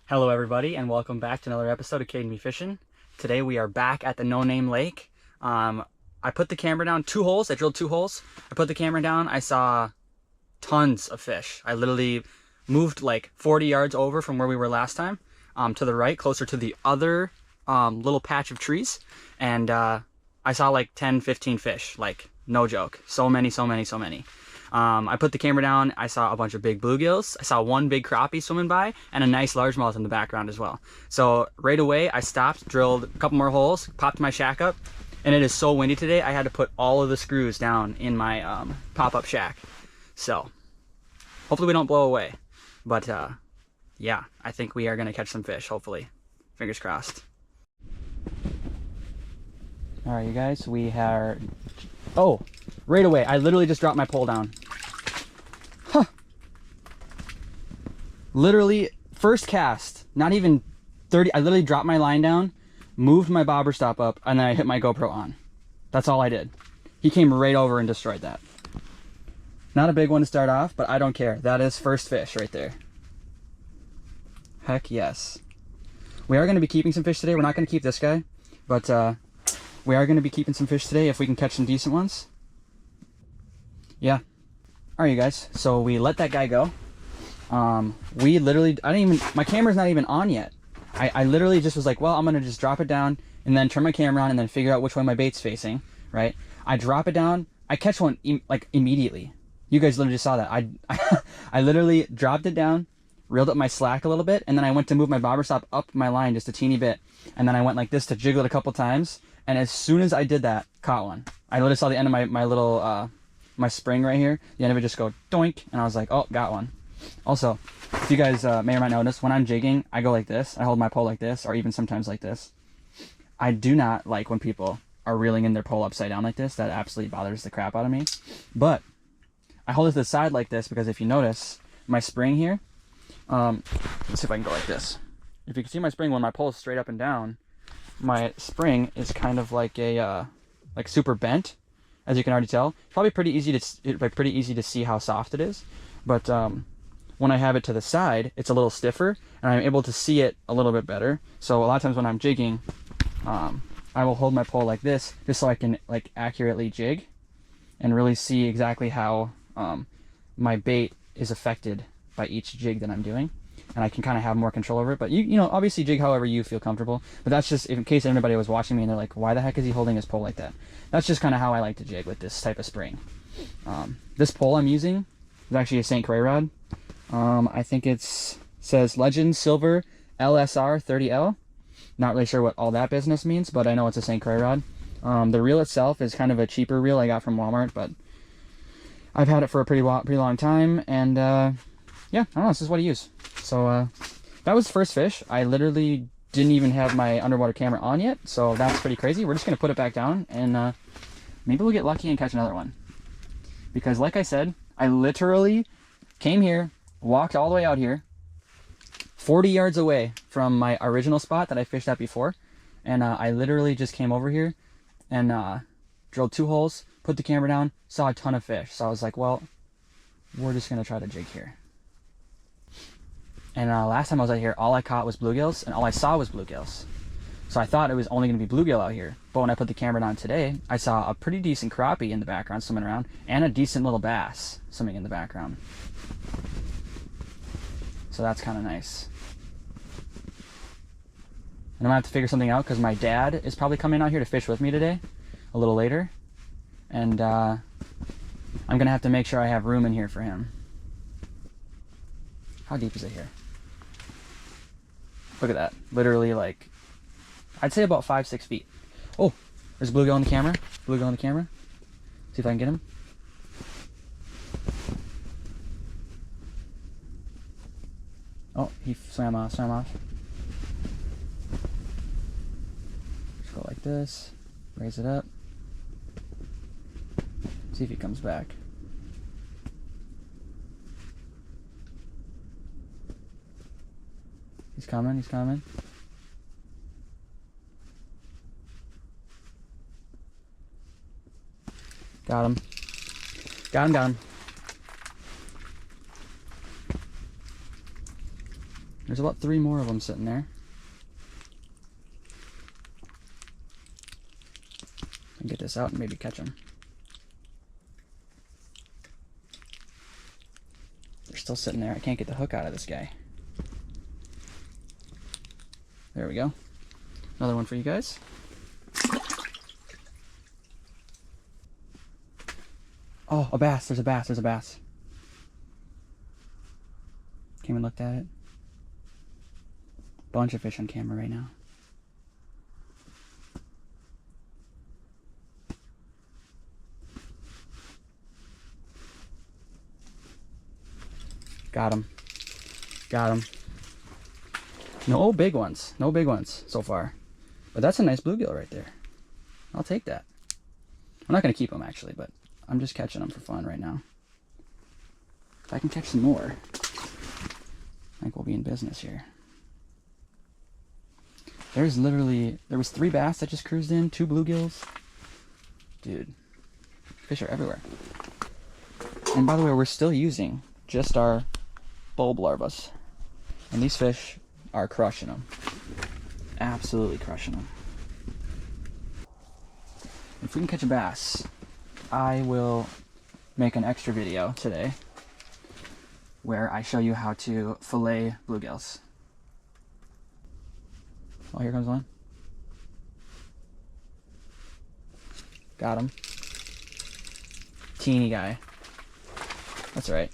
Hello everybody and welcome back to another episode of Cade Me Fishing. Today we are back at the No Name Lake. I put the camera down 2 holes. I drilled 2 holes. I put the camera down. I saw tons of fish. I literally moved like 40 yards over from where we were last time, to the right, closer to the other little patch of trees. And I saw like 10, 15 fish, like no joke. So many. I put the camera down. I saw a bunch of big bluegills. I saw one big crappie swimming by and a nice largemouth in the background as well. So right away I stopped, drilled a couple more holes, popped my shack up, and it is so windy today I had to put all of the screws down in my pop-up shack. So hopefully we don't blow away. But yeah, I think we are going to catch some fish, hopefully. Fingers crossed. Alright you guys, we are... Oh, right away, I literally just dropped my pole down. Huh. Literally, first cast, not even 30, I literally dropped my line down, moved my bobber stop up, and then I hit my GoPro on. That's all I did. He came right over and destroyed that. Not a big one to start off, but I don't care. That is first fish right there. Heck yes. We are going to be keeping some fish today. We're not going to keep this guy, but we are going to be keeping some fish today if we can catch some decent ones. Yeah. Alright you guys, so we let that guy go. We literally, my camera's not even on yet. I literally just was like, well, I'm going to just drop it down and then turn my camera on and then figure out which way my bait's facing, right? I drop it down, I catch one like immediately. You guys literally just saw that. I literally dropped it down, reeled up my slack a little bit, and then I went to move my bobber stop up my line just a teeny bit, and then I went like this to jiggle it a couple times, and as soon as I did that, caught one. I literally saw the end of my little my spring right here, the end of it just go doink, and I was like, oh, got one. Also, if you guys may or might notice, when I'm jigging, I go like this. I hold my pole like this, or even sometimes like this. I do not like when people are reeling in their pole upside down like this. That absolutely bothers the crap out of me. But I hold it to the side like this because if you notice, my spring here, let's see if I can go like this. If you can see my spring, when my pole is straight up and down, my spring is kind of like a like super bent, as you can already tell. Probably pretty easy to see how soft it is, but when I have it to the side, it's a little stiffer, and I'm able to see it a little bit better. So a lot of times when I'm jigging, I will hold my pole like this just so I can like accurately jig and really see exactly how my bait is affected by each jig that I'm doing, and I can kind of have more control over it. But you know, obviously jig however you feel comfortable, but that's just in case anybody was watching me and they're like, why the heck is he holding his pole like that? That's just kind of how I like to jig with this type of spring. This pole I'm using is actually a St. Croix rod. I think it says Legend Silver LSR 30L. Not really sure what all that business means, but I know it's a St. Croix rod. The reel itself is kind of a cheaper reel I got from Walmart, but I've had it for a pretty long time, and yeah, I don't know, this is what I use. So that was the first fish. I literally didn't even have my underwater camera on yet, so that's pretty crazy. We're just going to put it back down, and maybe we'll get lucky and catch another one. Because like I said, I literally came here, walked all the way out here, 40 yards away from my original spot that I fished at before, and I literally just came over here and drilled 2 holes, put the camera down, saw a ton of fish. So I was like, well, we're just going to try to jig here. And last time I was out here, all I caught was bluegills, and all I saw was bluegills. So I thought it was only going to be bluegill out here. But when I put the camera down today, I saw a pretty decent crappie in the background swimming around, and a decent little bass swimming in the background. So that's kind of nice. And I'm going to have to figure something out because my dad is probably coming out here to fish with me today, a little later. And I'm going to have to make sure I have room in here for him. How deep is it here? Look at that. Literally like, I'd say about 5-6 feet. Oh, there's a bluegill on the camera. Bluegill on the camera. See if I can get him. Oh, he swam off. Just go like this. Raise it up. See if he comes back. He's coming. Got him. Got him. There's about 3 more of them sitting there. I'll get this out and maybe catch them. They're still sitting there. I can't get the hook out of this guy. There we go. Another one for you guys. Oh, a bass. There's a bass. There's a bass. Came and looked at it. Bunch of fish on camera right now. Got him. Got him. No big ones. No big ones so far. But that's a nice bluegill right there. I'll take that. I'm not going to keep them actually, but I'm just catching them for fun right now. If I can catch some more, I think we'll be in business here. There was 3 bass that just cruised in, 2 bluegills. Dude, fish are everywhere. And by the way, we're still using just our bulb larvas. And these fish are crushing them. Absolutely crushing them. If we can catch a bass, I will make an extra video today where I show you how to fillet bluegills. Oh, here comes one. Got him. Teeny guy. That's right.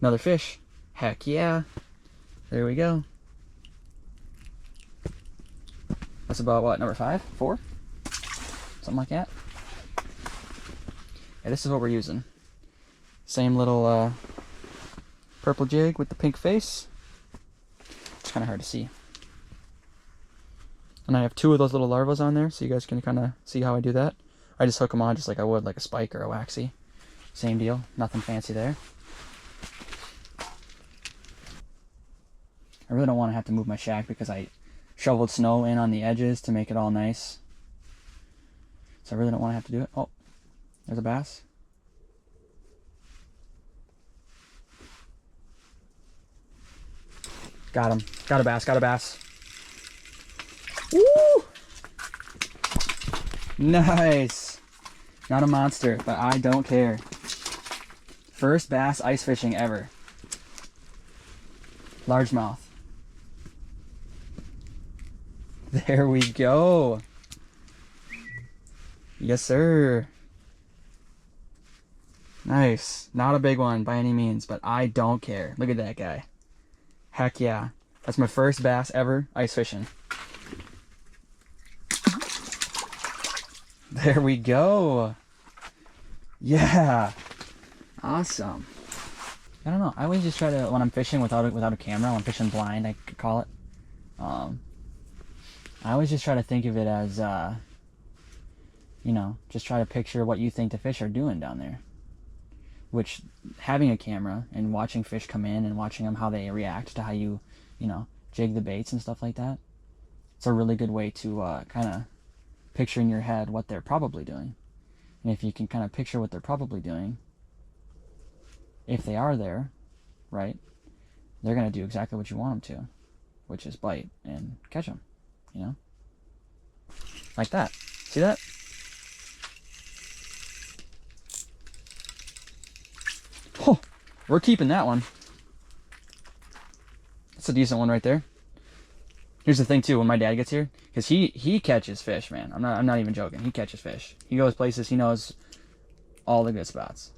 Another fish. Heck yeah. There we go. That's about what, number 5? 4? Something like that. Yeah, this is what we're using. Same little purple jig with the pink face. It's kind of hard to see. And I have 2 of those little larvas on there, so you guys can kind of see how I do that. I just hook them on just like I would like a spike or a waxy. Same deal, nothing fancy there. I really don't want to have to move my shack because I shoveled snow in on the edges to make it all nice. So I really don't want to have to do it. Oh, there's a bass. Got him. Got a bass. Got a bass. Woo! Nice. Not a monster, but I don't care. First bass ice fishing ever. Largemouth. There we go. Yes, sir. Nice. Not a big one by any means, but I don't care. Look at that guy. Heck yeah. That's my first bass ever ice fishing. There we go. Yeah. Awesome. I don't know. I always just try to, when I'm fishing without a camera, when I'm fishing blind, I could call it. I always just try to think of it as, you know, just try to picture what you think the fish are doing down there. Which, having a camera and watching fish come in and watching them how they react to how you know, jig the baits and stuff like that, it's a really good way to kind of picture in your head what they're probably doing. And if you can kind of picture what they're probably doing, if they are there, right, they're going to do exactly what you want them to, which is bite and catch them, you know? Like that. See that? Oh, we're keeping that one. That's a decent one right there. Here's the thing too, when my dad gets here, because he catches fish, man. I'm not even joking. He catches fish. He goes places, he knows all the good spots.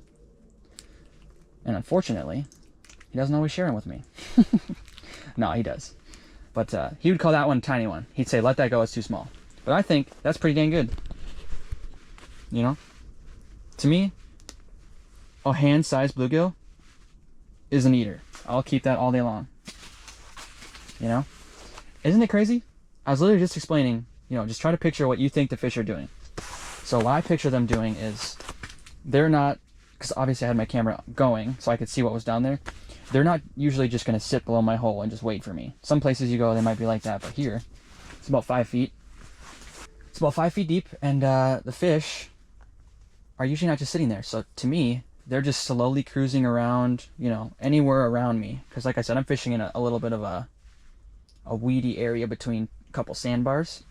And unfortunately, he doesn't always share them with me. No, he does. But he would call that one a tiny one. He'd say, let that go, it's too small. But I think that's pretty dang good. You know? To me, a hand-sized bluegill is an eater. I'll keep that all day long. You know? Isn't it crazy? I was literally just explaining, you know, just try to picture what you think the fish are doing. So what I picture them doing is, they're not, because obviously I had my camera going so I could see what was down there. They're not usually just going to sit below my hole and just wait for me. Some places you go, they might be like that, but here, it's about 5 feet. It's about 5 feet deep, and the fish are usually not just sitting there. So to me, they're just slowly cruising around, you know, anywhere around me. Because like I said, I'm fishing in a little bit of a weedy area between a couple sandbars.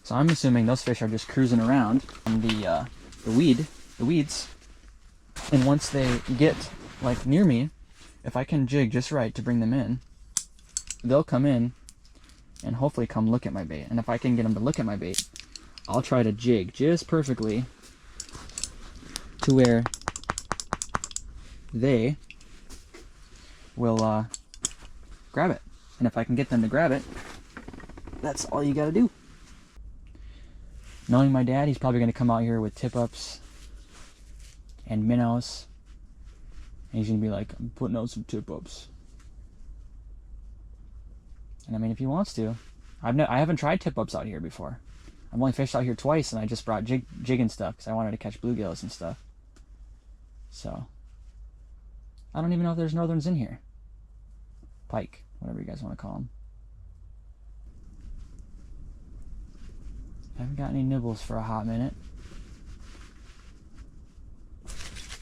So I'm assuming those fish are just cruising around on the weeds. And once they get like near me, if I can jig just right to bring them in, they'll come in and hopefully come look at my bait. And if I can get them to look at my bait, I'll try to jig just perfectly to where they will grab it. And if I can get them to grab it, that's all you gotta do. Knowing my dad, he's probably gonna come out here with tip-ups and minnows. And he's gonna be like, I'm putting out some tip-ups. And I mean, if he wants to. I haven't tried tip-ups out here before. I've only fished out here twice, and I just brought jig and stuff because I wanted to catch bluegills and stuff. So, I don't even know if there's northerns in here. Pike, whatever you guys want to call them. I haven't got any nibbles for a hot minute.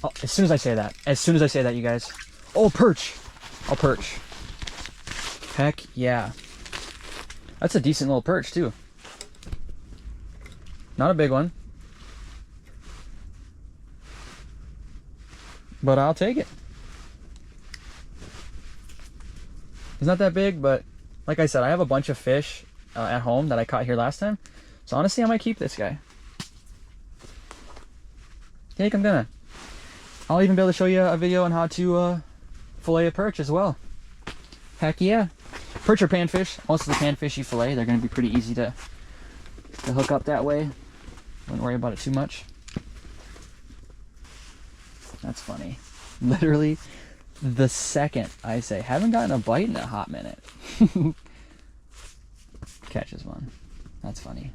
Oh, as soon as I say that, you guys. Oh, perch! I'll perch. Heck yeah. That's a decent little perch, too. Not a big one. But I'll take it. It's not that big, but like I said, I have a bunch of fish at home that I caught here last time. So honestly, I might keep this guy. I think I'm gonna. I'll even be able to show you a video on how to fillet a perch as well. Heck yeah. Perch or panfish. Most of the panfish you fillet, they're gonna be pretty easy to hook up that way. Wouldn't worry about it too much. That's funny. Literally the second I say, haven't gotten a bite in a hot minute. Catches one. That's funny.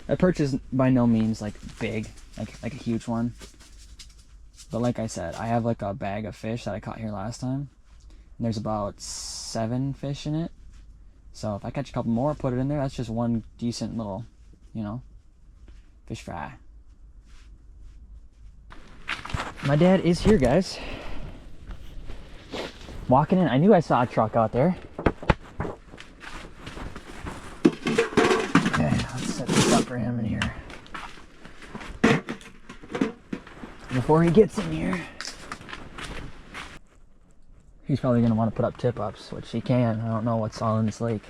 That perch is by no means like big, like a huge one. But like I said, I have like a bag of fish that I caught here last time. And there's about 7 fish in it. So if I catch a couple more, put it in there, that's just one decent little, you know, fish fry. My dad is here, guys. Walking in. I knew I saw a truck out there. Okay, let's set this up for him in here. Before he gets in here, he's probably going to want to put up tip-ups, which he can. I don't know what's all in this lake.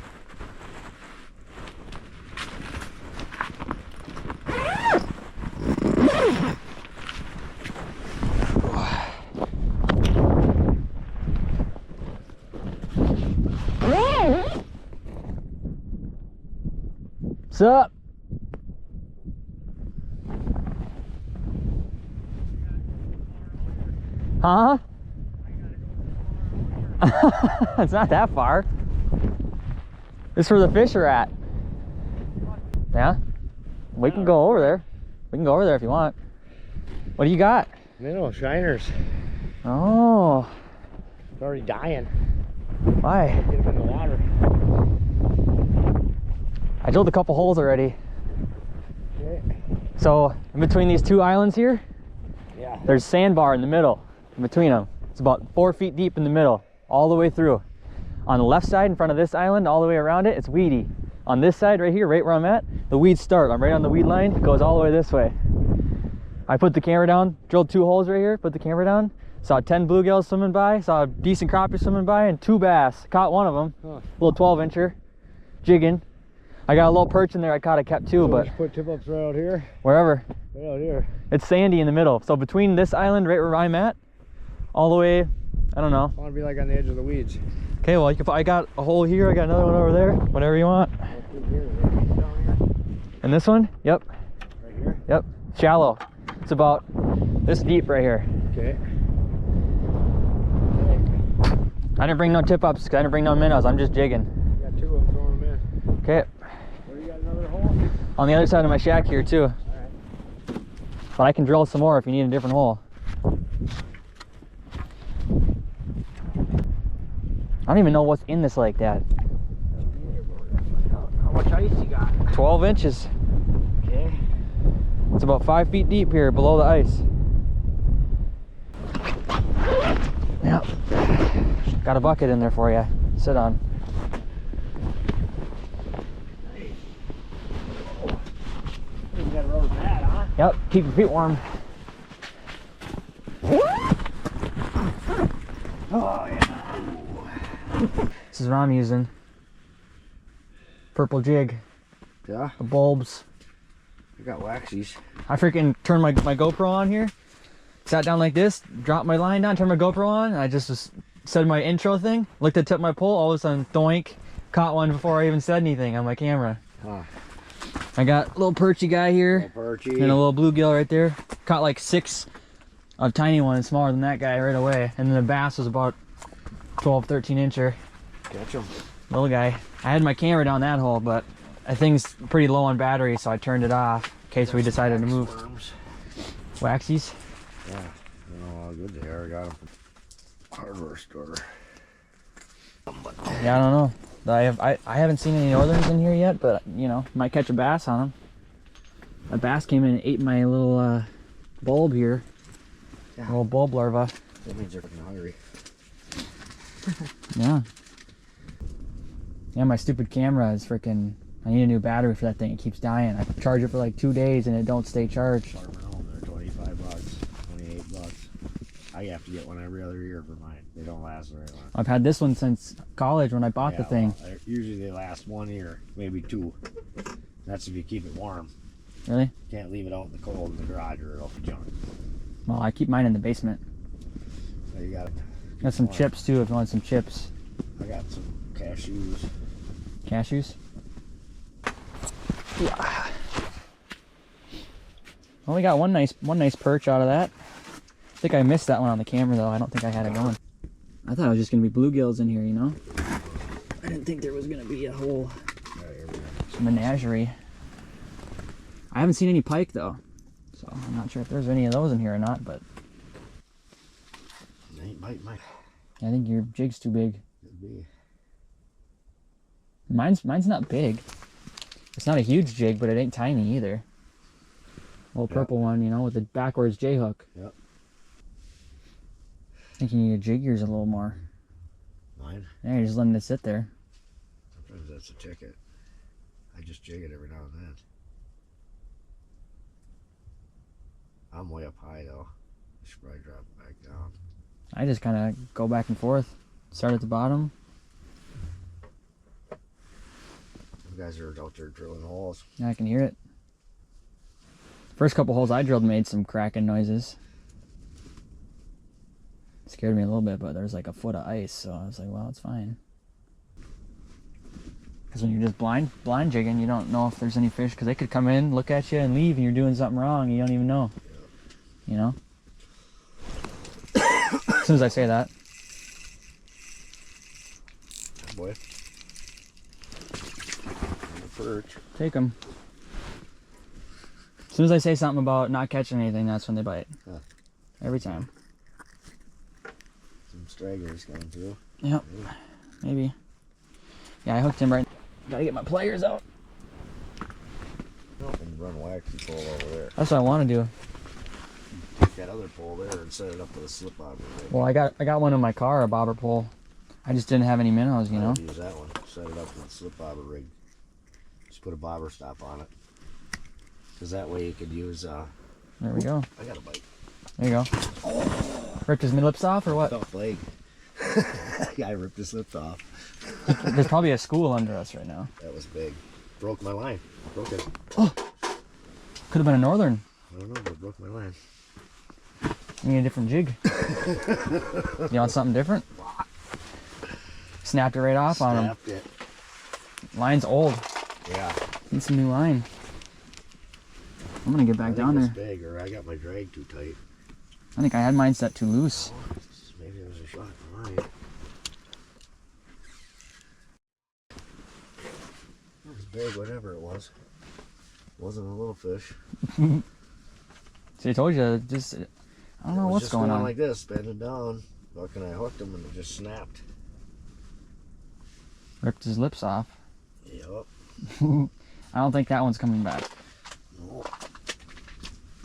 What's up? Huh? It's not that far. This is where the fish are at. Yeah? We can go over there. We can go over there if you want. What do you got? Minnow shiners. Oh. It's already dying. Why? Get them in the water. I drilled a couple holes already. Okay. So in between these 2 islands here, Yeah. there's sandbar in the middle. In between them, it's about 4 feet deep in the middle, all the way through. On the left side, in front of this island, all the way around it, it's weedy. On this side right here, right where I'm at, the weeds start. I'm right on the weed line. It goes all the way this way. I put the camera down, drilled 2 holes right here, put the camera down, saw 10 bluegills swimming by, saw a decent crappie swimming by, and 2 bass. Caught one of them, little 12-incher, jigging. I got a little perch in there I caught, I kept 2, So but just put tip-ups right out here. wherever. Right out here. It's sandy in the middle. So between this island right where I'm at, all the way, I don't know. I want to be like on the edge of the weeds. Okay, well, I got a hole here, I got another one over there, whatever you want. And this one? Yep. Right here? Yep. Shallow. It's about this deep right here. Okay. I didn't bring no tip-ups because I didn't bring no minnows. I'm just jigging. Got 2 of them, throwing them in. Okay. Where you got another hole? On the other side of my shack here too. Alright. But I can drill some more if you need a different hole. I don't even know what's in this lake, Dad. How much ice you got? 12 inches. Okay. It's about 5 feet deep here below the ice. Yep. Got a bucket in there for you. Sit on. You got a rubber mat, huh? Yep. Keep your feet warm. Oh, yeah. This is what I'm using. Purple jig. Yeah, The bulbs. I got waxies. I freaking turned my GoPro on here. Sat down like this, dropped my line down, turned my GoPro on. I just said my intro thing. Looked at the tip of my pole. All of a sudden, doink. Caught one before I even said anything on my camera. Huh. I got a little perchy guy here. Perchy. And a little bluegill right there. Caught like 6 of tiny ones smaller than that guy right away. And then the bass was about 12, 13 incher. Catch them. Little guy. I had my camera down that hole, but I think's pretty low on battery, so I turned it off in case we decided to move. Worms. Waxies? Yeah, I don't know how good they are. I got them from hardware store. Yeah, I don't know. I haven't seen any northerns in here yet, but you know, might catch a bass on them. A bass came in and ate my little bulb here. Yeah. Little bulb larva. That means they're fucking hungry. Yeah. Yeah, my stupid camera is freaking. I need a new battery for that thing. It keeps dying. I charge it for like 2 days and it don't stay charged. Farming home, they're 25 bucks, 28 bucks. I have to get one every other year for mine. They don't last very long. I've had this one since college when I bought the thing. Well, usually they last 1 year, maybe 2. That's if you keep it warm. Really? Can't leave it out in the cold in the garage or it'll be junk. Well, I keep mine in the basement. So you got Got some chips too if you want some chips. I got some cashews. Cashews? Well, we got one nice perch out of that. I think I missed that one on the camera though. I don't think I had it going. I thought it was just gonna be bluegills in here, you know? I didn't think there was gonna be a whole menagerie. I haven't seen any pike though, so I'm not sure if there's any of those in here or not, but They ain't biting mine. I think your jig's too big. Could be. Mine's not big. It's not a huge jig, but it ain't tiny either. Little purple one, you know, with the backwards J hook. Yep. I think you need to jig yours a little more. Mine? Yeah, you're just letting it sit there. Sometimes that's a ticket. I just jig it every now and then. I'm way up high though. I should probably drop it back down. I just kind of go back and forth. Start at the bottom. You guys are out there drilling holes. Yeah, I can hear it. First couple holes I drilled made some cracking noises. Scared me a little bit, but there's like a foot of ice, so I was like, well, it's fine. Because when you're just blind jigging, you don't know if there's any fish, because they could come in, look at you, and leave, and you're doing something wrong, and you don't even know. You know? As soon as I say that. Good boy. On the perch. Take them. As soon as I say something about not catching anything, that's when they bite. Huh. Every time. Some stragglers coming through. Yep. Maybe. Yeah, I hooked him right. Gotta get my pliers out. And run waxy pole over there. That's what I want to do. Take that other pole there and set it up with a slip bobber. Well, I got one in my car, a bobber pole. I just didn't have any minnows, you know. Use that one. Set it up with a slip bobber rig. Just put a bobber stop on it. Because that way you could use. There we go. I got a bite. There you go. Ripped his mid-lips off or what? Tough leg. Yeah, I ripped his lips off. There's probably a school under us right now. That was big. Broke my line. Broke it. Could have been a northern. I don't know, but it broke my line. You need a different jig. You want something different? Snapped it right off on him. Snapped it. Line's old. Yeah. Need some new line. I'm gonna get I back think down it's there. big, or I got my drag too tight. I think I had mine set too loose. Maybe it was a shot for mine. It was big, whatever it was. Wasn't a little fish. See, I told you, just I don't know what's going on. Like this, bending down. Fucking, I hooked him and it just snapped. Ripped his lips off. Yup. I don't think that one's coming back. No.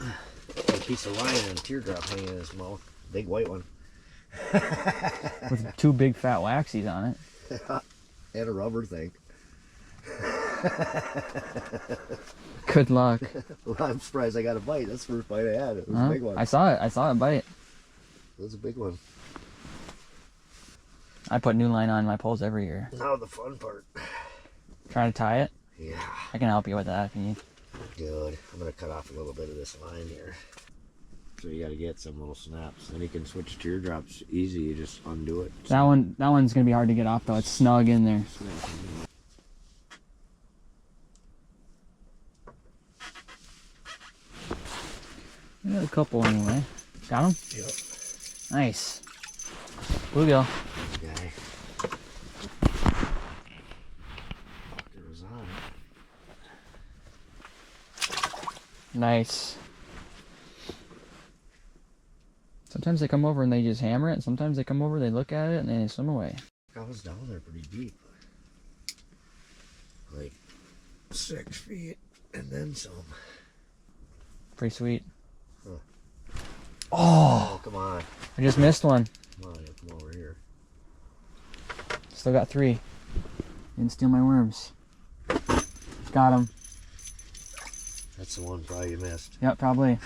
A piece of line and a teardrop hanging in his mouth. Big white one. with 2 big fat waxies on it. And a rubber thing. Good luck. Well, I'm surprised I got a bite. That's the first bite I had. It was a big one. I saw it bite. It was a big one. I put new line on my poles every year. Now the fun part. Trying to tie it? Yeah. I can help you with that if you need. Good. I'm going to cut off a little bit of this line here. So you got to get some little snaps. Then you can switch teardrops easy. You just undo it. That one's going to be hard to get off though. It's snug in there. I got a couple anyway. Got them? Yep. Nice. Bluegill. Guy. It was on. Nice. Sometimes they come over and they just hammer it, and sometimes they come over, they look at it, and then they swim away. I was down there pretty deep. Like 6 feet and then some. Pretty sweet. Huh. Oh! Come on. I just missed one. Come on, you come over here. Still got 3. Didn't steal my worms. Got him. That's the one probably you missed. Yep, probably.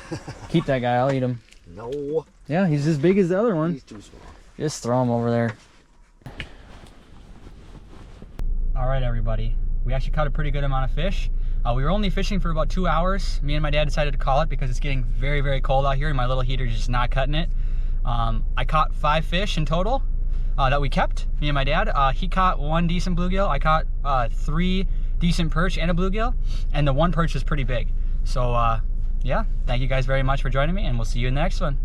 Keep that guy, I'll eat him. No. Yeah, he's as big as the other one. He's too small. Just throw him over there. All right, everybody. We actually caught a pretty good amount of fish. We were only fishing for about 2 hours. Me and my dad decided to call it because it's getting very, very cold out here and my little heater is just not cutting it. I caught 5 fish in total that we kept, me and my dad. He caught 1 decent bluegill. I caught 3 decent perch and a bluegill, and the 1 perch was pretty big. So yeah, thank you guys very much for joining me, and we'll see you in the next one.